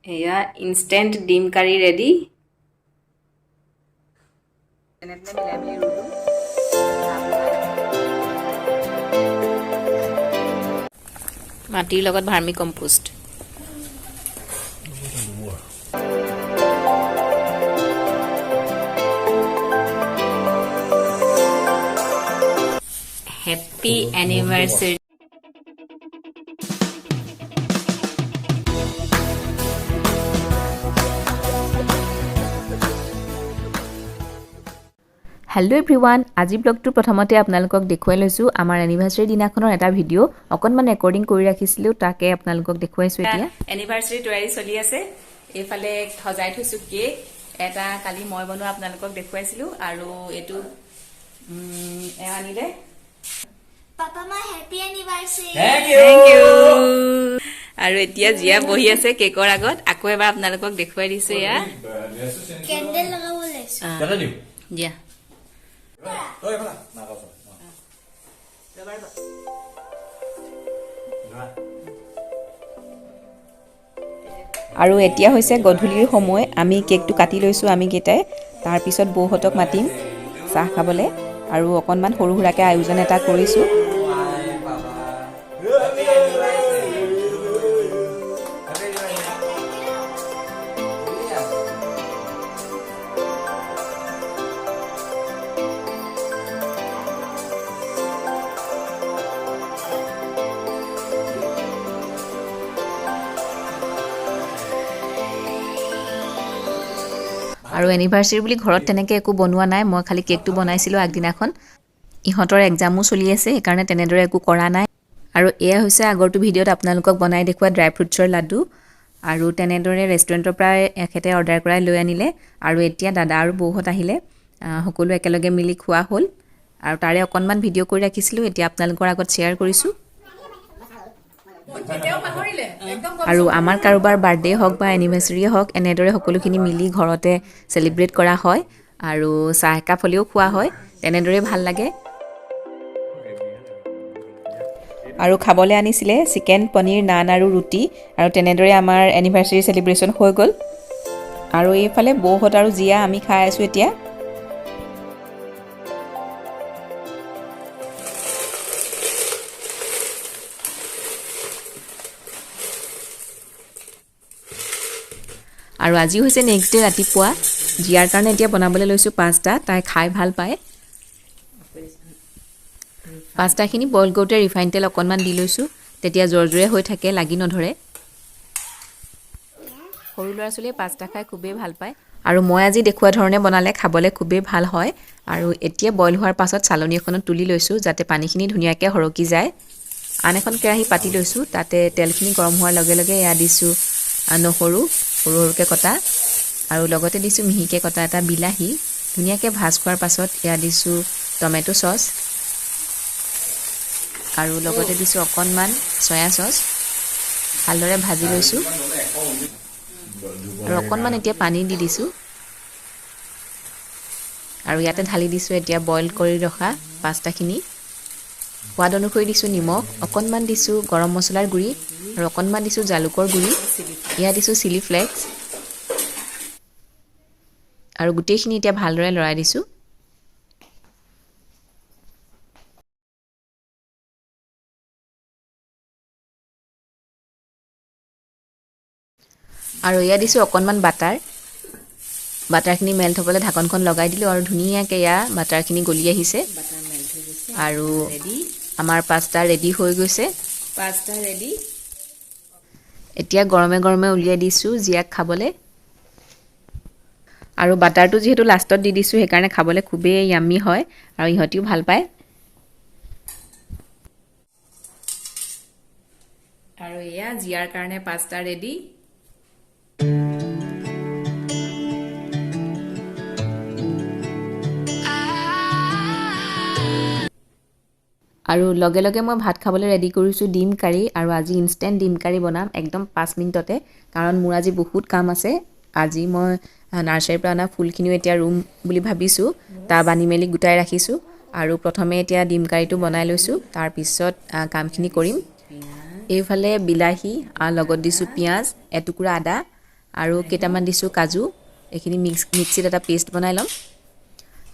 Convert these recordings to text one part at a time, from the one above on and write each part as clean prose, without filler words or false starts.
এয়া ইনষ্টেণ্ট ডিম কাৰী ৰেডি তেনেতে মিলাই মিলি ৰুলো মাটিৰ লগত vermicompost happy anniversary hello' everyone আজি ব্লগটো প্ৰথমতে আপোনালোকক দেখুৱাই লৈছোঁ আমাৰ এনিভাৰ্চাৰী দিনাখনৰ এটা ভিডিঅ' অকণমান ৰেকৰ্ডিং কৰি ৰাখিছিলোঁ তাকে আপোনালোকক দেখুৱাইছোঁ এতিয়া এনিভাৰ্চাৰী তৈয়াৰী চলি আছে এইফালে সজাই থৈছোঁ কেক এটা কালি মই বনোৱা আপোনালোকক দেখুৱাইছিলোঁ আৰু এইটো আনিলে পাপা মা হেপী এনিভাৰ্সাৰী থ্যাংক ইউ আৰু এতিয়া জিয়া বহি আছে কেকৰ আগত আকৌ এবাৰ আপোনালোকক দেখুৱাই দিছো এয়া কেন্ডেল লগাব লৈছো দাদা দিও জিয়া ঐ ভালা না কছ আৰু এতিয়া হৈছে গধূলিৰ সময় আমি কেকটো কাটি লৈছোঁ আমি কেইটাই তাৰপিছত বৌহঁতক মাতিম চাহ খাবলৈ আৰু অকণমান সৰু সুৰাকৈ আয়োজন এটা কৰিছোঁ আৰু এনিভাৰ্সাৰী বুলি ঘৰত তেনেকৈ একো বনোৱা নাই মই খালি কেকটো বনাইছিলোঁ আগদিনাখন ইহঁতৰ এক্সামো চলি আছে সেইকাৰণে তেনেদৰে একো কৰা নাই আৰু এয়া হৈছে আগৰটো ভিডিঅ'ত আপোনালোকক বনাই দেখুওৱা ড্ৰাই ফ্ৰুটছৰ লাডু আৰু তেনেদৰে ৰেষ্টুৰেণ্টৰ পৰা এখেতে অৰ্ডাৰ কৰাই লৈ আনিলে আৰু এতিয়া দাদা আৰু বৌহঁত আহিলে সকলো একেলগে মিলি খোৱা হ'ল আৰু তাৰে অকণমান ভিডিঅ' কৰি ৰাখিছিলোঁ এতিয়া আপোনালোকৰ আগত শ্বেয়াৰ কৰিছোঁ আৰু আমাৰ কাৰোবাৰ বাৰ্থডে হওক বা এনিভাৰ্চাৰীয়ে হওক এনেদৰে সকলোখিনি মিলি ঘৰতে চেলিব্ৰেট কৰা হয় আৰু চাহ একাপ হ'লেও খোৱা হয় তেনেদৰে ভাল লাগে আৰু খাবলৈ আনিছিলে চিকেন পনীৰ নান আৰু ৰুটি আৰু তেনেদৰে আমাৰ এনিভাৰ্চাৰী চেলিব্ৰেশ্যন হৈ গ'ল আৰু এইফালে বৌহঁত আৰু জিয়া আমি খাই আছোঁ এতিয়া আৰু আজি হৈছে নেক্সট ডে ৰাতিপুৱা জিয়াৰ কাৰণে এতিয়া বনাবলৈ লৈছোঁ পাস্তা তাই খাই ভাল পায় পাস্তাখিনি বইল কৰোঁতে ৰিফাইন তেল অকণমান দি লৈছোঁ তেতিয়া জৰজৰীয়া হৈ থাকে লাগি নধৰে সৰু ল'ৰা ছোৱালীয়ে পাস্তা খাই খুবেই ভাল পায় আৰু মই আজি দেখুওৱা ধৰণে বনালে খাবলৈ খুবেই ভাল হয় আৰু এতিয়া বইল হোৱাৰ পাছত চালনী এখনত তুলি লৈছোঁ যাতে পানীখিনি ধুনীয়াকৈ সৰকি যায় আন এখন কেৰাহী পাতি লৈছোঁ তাতে তেলখিনি গৰম হোৱাৰ লগে লগে এয়া দিছোঁ নহৰু সৰু সৰুকৈ কটা আৰু লগতে দিছোঁ মিহিকৈ কটা এটা বিলাহী ধুনীয়াকৈ ভাজ খোৱাৰ পাছত এয়া দিছোঁ টমেটো চচ আৰু লগতে দিছোঁ অকণমান চয়া চচ ভালদৰে ভাজি লৈছোঁ আৰু অকণমান এতিয়া পানী দি দিছোঁ আৰু ইয়াতে ঢালি দিছোঁ এতিয়া বইল কৰি ৰখা পাস্তাখিনি সোৱাদ অনুসৰি দিছোঁ নিমখ অকণমান দিছোঁ গৰম মছলাৰ গুড়ি আৰু অকণমান দিছোঁ জালুকৰ গুড়ি এয়া দিছোঁ চিলি ফ্লেক্স আৰু গোটেইখিনি এতিয়া ভালদৰে লৰাই দিছোঁ আৰু এয়া দিছোঁ অকণমান বাটাৰখিনি মেল্ট হ'বলৈ ঢাকনখন লগাই দিলোঁ আৰু ধুনীয়াকৈ এয়া বাটাৰখিনি গলি আহিছে আৰু আমাৰ পাস্তা ৰেডি হৈ গৈছে পাস্তা ৰেডি এতিয়া গৰমে গৰমে উলিয়াই দিছোঁ জিয়াক খাবলৈ আৰু বাটাৰটো যিহেতু লাষ্টত দি দিছোঁ সেইকাৰণে খাবলৈ খুবেই য়াম্মি হয় আৰু ইহঁতিও ভাল পায় আৰু এয়া জিয়াৰ কাৰণে পাস্তা ৰেডি আৰু লগে লগে মই ভাত খাবলৈ ৰেডি কৰিছোঁ ডিম কাৰী আৰু আজি ইনষ্টেণ্ট ডিম কাৰী বনাম একদম 5 মিনিটতে কাৰণ মোৰ আজি বহুত কাম আছে আজি মই নাৰ্চাৰীৰ পৰা অনা ফুলখিনিও এতিয়া ৰুম বুলি ভাবিছোঁ তা বানি মেলি গোটাই ৰাখিছোঁ আৰু প্ৰথমে এতিয়া ডিম কাৰীটো বনাই লৈছোঁ তাৰপিছত কামখিনি কৰিম এইফালে বিলাহী লগত দিছোঁ পিঁয়াজ এটুকুৰা আদা আৰু কেইটামান দিছোঁ কাজু এইখিনি মিক্সিত এটা পেষ্ট বনাই ল'ম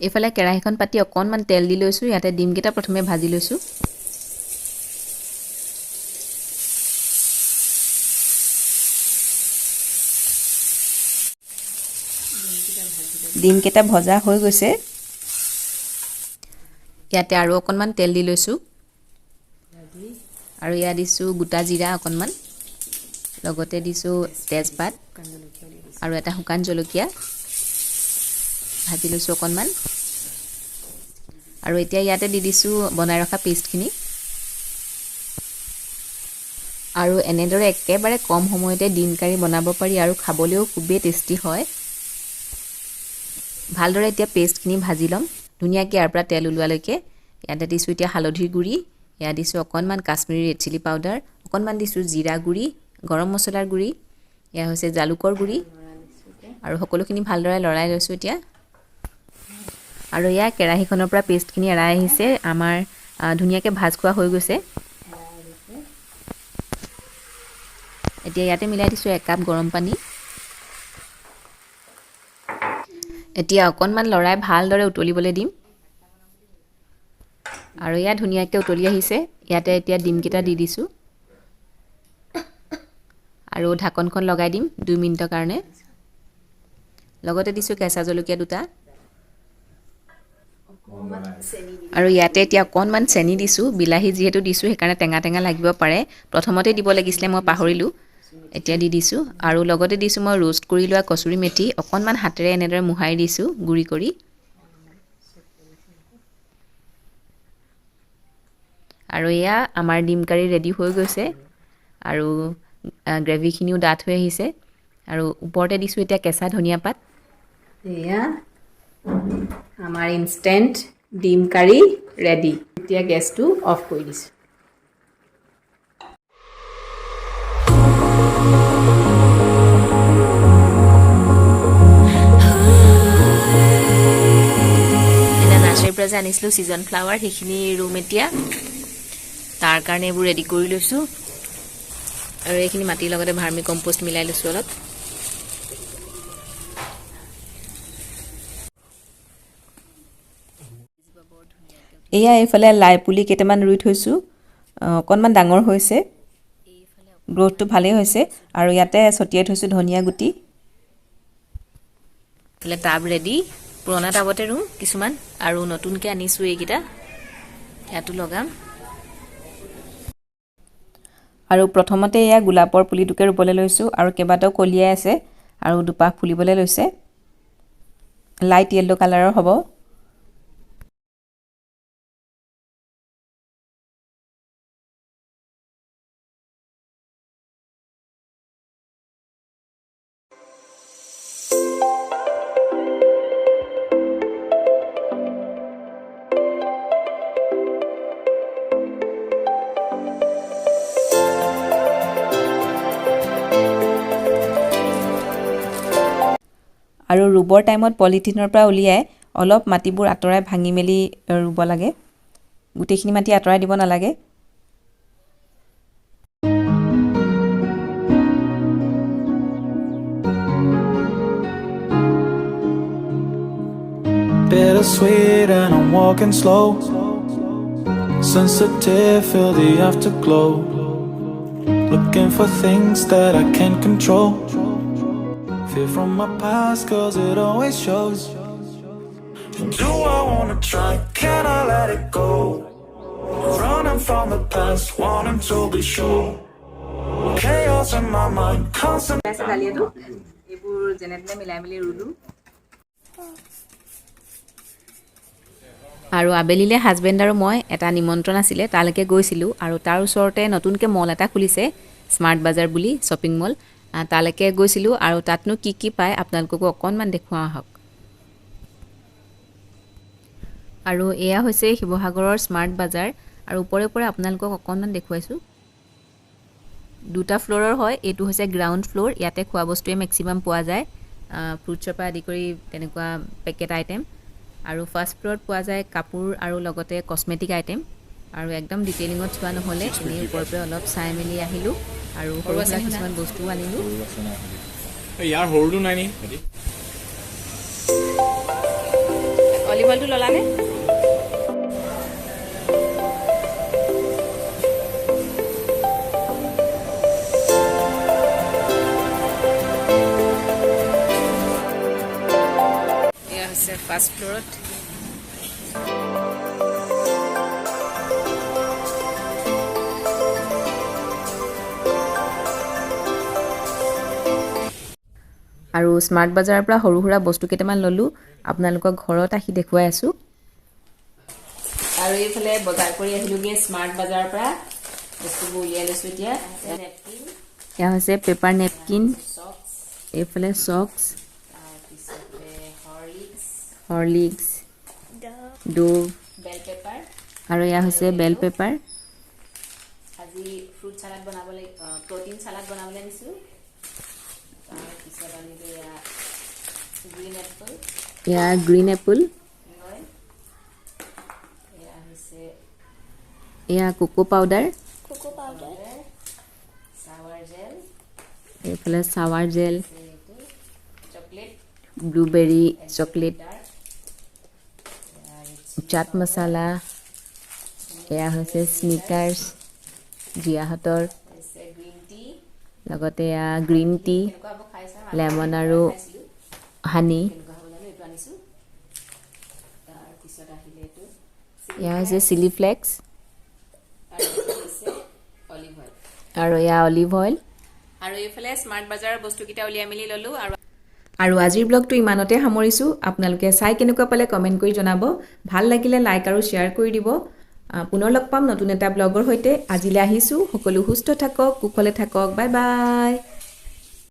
এইফালে কেৰাহীখন পাতি অকণমান তেল দি লৈছোঁ ইয়াতে ডিমকেইটা প্ৰথমে ভাজি লৈছোঁ ডিমকেইটা ভজা হৈ গৈছে ইয়াতে আৰু অকণমান তেল দি লৈছোঁ আৰু ইয়াত দিছোঁ গোটা জিৰা অকণমান লগতে দিছোঁ তেজপাত আৰু এটা শুকান জলকীয়া ভাজি লৈছোঁ অকণমান আৰু এতিয়া ইয়াতে দি দিছোঁ বনাই ৰখা পেষ্টখিনি আৰু এনেদৰে একেবাৰে কম সময়তে ডিম কাৰী বনাব পাৰি আৰু খাবলৈও খুবেই টেষ্টি হয় ভালদৰে এতিয়া পেষ্টখিনি ভাজি ল'ম ধুনীয়াকৈ ইয়াৰ পৰা তেল ওলোৱালৈকে ইয়াতে দিছোঁ এতিয়া হালধিৰ গুড়ি ইয়াত দিছোঁ অকণমান কাশ্মীৰী ৰেড চিলি পাউডাৰ অকণমান দিছোঁ জিৰা গুড়ি গৰম মছলাৰ গুড়ি এয়া হৈছে জালুকৰ গুড়ি আৰু সকলোখিনি ভালদৰে লৰাই লৈছোঁ এতিয়া আৰু এয়া কেৰাহীখনৰ পৰা পেষ্টখিনি এৰাই আহিছে আমাৰ ধুনীয়াকৈ ভাজ খোৱা হৈ গৈছে এতিয়া ইয়াতে মিলাই দিছোঁ 1 কাপ গৰম পানী এতিয়া অকণমান লৰাই ভালদৰে উতলিবলৈ দিম আৰু ইয়াত ধুনীয়াকৈ উতলি আহিছে ইয়াতে এতিয়া ডিমকেইটা দি দিছোঁ আৰু ঢাকনখন লগাই দিম 2 মিনিটৰ কাৰণে লগতে দিছোঁ কেঁচা জলকীয়া দুটা আৰু ইয়াতে এতিয়া অকণমান চেনি দিছোঁ বিলাহী যিহেতু দিছোঁ সেইকাৰণে টেঙা টেঙা লাগিব পাৰে প্ৰথমতে দিব লাগিছিলে মই পাহৰিলোঁ এতিয়া দি দিছোঁ আৰু লগতে দিছোঁ মই ৰোষ্ট কৰি লোৱা কচুৰি মেথি অকণমান হাতেৰে এনেদৰে মোহাৰি দিছোঁ গুড়ি কৰি আৰু এয়া আমাৰ ডিম কাৰী ৰেডি হৈ গৈছে আৰু গ্ৰেভিখিনিও ডাঠ হৈ আহিছে আৰু ওপৰতে দিছোঁ এতিয়া কেঁচা ধনিয়া পাত এয়া আমাৰ ইনষ্টেণ্ট ডিম কাৰী ৰেডি এতিয়া গেছটো অফ কৰি দিছোঁ নাৰ্চাৰীৰ পৰা যে আনিছিলোঁ ছিজন ফ্লাৱাৰ সেইখিনি ৰুম এতিয়া তাৰ কাৰণে এইবোৰ ৰেডি কৰি লৈছোঁ আৰু এইখিনি মাটিৰ লগতে ভাৰ্মি কম্পোষ্ট মিলাই লৈছোঁ অলপ এয়া এইফালে লাই পুলি কেইটামান ৰুই থৈছোঁ অকণমান ডাঙৰ হৈছে গ্ৰ'থটো ভালেই হৈছে আৰু ইয়াতে ছটিয়াই থৈছোঁ ধনিয়া গুটি এইফালে টাব ৰেডি পুৰণা টাবতে ৰুম কিছুমান আৰু নতুনকৈ আনিছোঁ এইকেইটা ইয়াতো লগাম আৰু প্ৰথমতে এয়া গোলাপৰ পুলিটোকে ৰুবলৈ লৈছোঁ আৰু কেইবাটাও কলিয়াই আছে আৰু দুপাহ ফুলিবলৈ লৈছে লাইট য়েল্লো কালাৰৰ হ'ব আৰু ৰুবৰ টাইমত পলিথিনৰ পৰা উলিয়াই অলপ মাটিবোৰ আঁতৰাই ভাঙি মেলি ৰুব লাগে গোটেইখিনি মাটি আঁতৰাই দিব নালাগে Bittersweet and I'm walking slow. Sensitive, feel the afterglow. Looking for things that I can't control. Fear from my past cause it always shows. Do I wanna try? Can I let it go? Running from the past, wanting to be sure. Chaos in my mind, constant. এইবোৰ যেনে তেনে মিলাই মেলি ৰুলোঁ আৰু আবেলিলে husband আৰু মই এটা নিমন্ত্ৰণ আছিলে তালৈকে গৈছিলোঁ আৰু তাৰ ওচৰতে নতুনকৈ মল এটা খুলিছে স্মাৰ্ট বাজাৰ বুলি শ্বপিং মল তালৈকে গৈছিলোঁ আৰু তাতনো কি কি পায় আপোনালোককো অকণমান দেখুওৱা আহক আৰু এয়া হৈছে শিৱসাগৰৰ স্মাৰ্ট বাজাৰ আৰু ওপৰে ওপৰে আপোনালোকক অকণমান দেখুৱাইছোঁ দুটা ফ্ল'ৰৰ হয় এইটো হৈছে গ্ৰাউণ্ড ফ্ল'ৰ ইয়াতে খোৱা বস্তুৱে মেক্সিমাম পোৱা যায় ফ্ৰুটছৰ পৰা আদি কৰি তেনেকুৱা পেকেট আইটেম আৰু ফাৰ্ষ্ট ফ্ল'ৰত পোৱা যায় কাপোৰ আৰু লগতে কছমেটিক আইটেম আৰু একদম ডিটেইলিঙত চোৱা নহ'লে এনেই ওপৰৰ পৰা অলপ চাই মেলি আহিলোঁ আৰু সৰু সুৰা কিছুমান বস্তুও আনিলোঁ ইয়াৰ সৰুটো নাই নি হেৰি অলিভ অইলটো ল'লানে এয়া হৈছে ফাৰ্ষ্ট ফ্ল'ৰত আৰু স্মাৰ্ট বজাৰৰ পৰা সৰু সুৰা বস্তু কেইটামান ল'লোঁ আপোনালোকক ঘৰত আহি দেখুৱাই আছোঁ আৰু এইফালে বজাৰ কৰি আহিলোঁগৈ স্মাৰ্ট বজাৰৰ পৰা বস্তুবোৰ উলিয়াই লৈছোঁ এতিয়া এয়া হৈছে পেপাৰ নেপকিন এইফালে চক্স হৰলিক্স ড'ভ আৰু এয়া হৈছে বেল পেপাৰ আজি ফ্ৰুট চালাড বনাবলৈ প্ৰটিন চালাড বনাবলৈ আনিছোঁ এয়া গ্ৰীণ এপল এয়া কোকো পাউডাৰ এইফালে চাৱাৰ জেল ব্লুবেৰী চকলেট চাট মছলা এয়া হৈছে স্নিকাৰ্ছ জীয়াহঁতৰ লগতে এয়া গ্ৰীণ টি লেমন আৰু হানি এয়া হৈছে চিলি ফ্লেক্স আৰু এয়া অলিভ অইল আৰু এইফালে স্মাৰ্ট বজাৰৰ বস্তুকেইটা উলিয়াই মেলি ল'লোঁ আৰু আজিৰ ব্লগটো ইমানতে সামৰিছোঁ আপোনালোকে চাই কেনেকুৱা পালে কমেণ্ট কৰি জনাব ভাল লাগিলে লাইক আৰু শ্বেয়াৰ কৰি দিব পুনৰ লগ পাম নতুন এটা ব্লগৰ সৈতে আজিলৈ আহিছোঁ সকলো সুস্থ থাকক কুশলে থাকক বাই বাই